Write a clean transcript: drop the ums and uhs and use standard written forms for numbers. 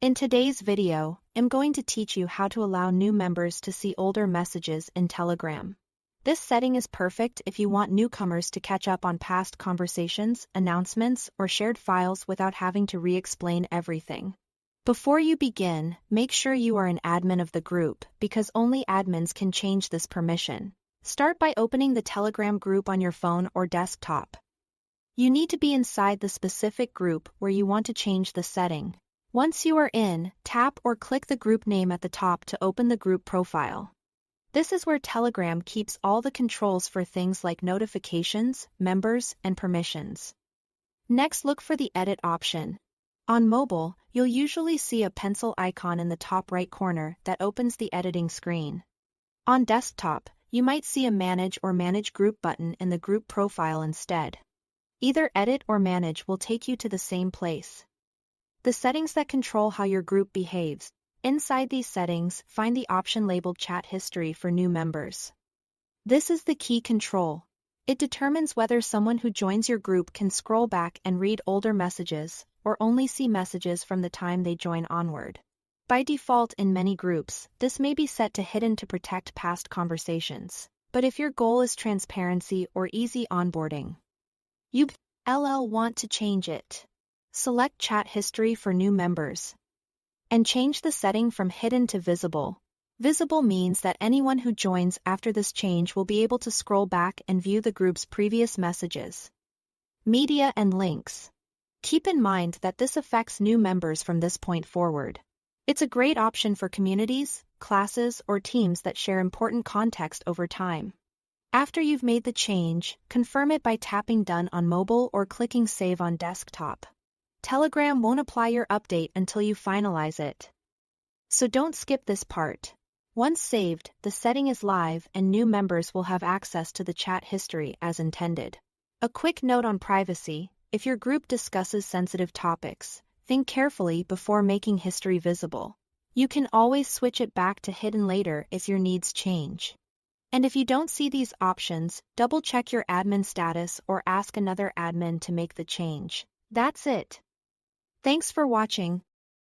In today's video, I'm going to teach you how to allow new members to see older messages in Telegram. This setting is perfect if you want newcomers to catch up on past conversations, announcements, or shared files without having to re-explain everything. Before you begin, make sure you are an admin of the group because only admins can change this permission. Start by opening the Telegram group on your phone or desktop. You need to be inside the specific group where you want to change the setting. Once you are in, tap or click the group name at the top to open the group profile. This is where Telegram keeps all the controls for things like notifications, members, and permissions. Next, look for the Edit option. On mobile, you'll usually see a pencil icon in the top right corner that opens the editing screen. On desktop, you might see a Manage or Manage Group button in the group profile instead. Either Edit or Manage will take you to the same place. The settings that control how your group behaves. Inside these settings, find the option labeled Chat History for new members. This is the key control. It determines whether someone who joins your group can scroll back and read older messages, or only see messages from the time they join onward. By default in many groups, this may be set to hidden to protect past conversations. But if your goal is transparency or easy onboarding, you'll want to change it. Select Chat History for new members. And change the setting from hidden to visible. Visible means that anyone who joins after this change will be able to scroll back and view the group's previous messages. Media and links. Keep in mind that this affects new members from this point forward. It's a great option for communities, classes, or teams that share important context over time. After you've made the change, confirm it by tapping Done on mobile or clicking Save on desktop. Telegram won't apply your update until you finalize it. So don't skip this part. Once saved, the setting is live and new members will have access to the chat history as intended. A quick note on privacy: if your group discusses sensitive topics, think carefully before making history visible. You can always switch it back to hidden later if your needs change. And if you don't see these options, double-check your admin status or ask another admin to make the change. That's it. Thanks for watching.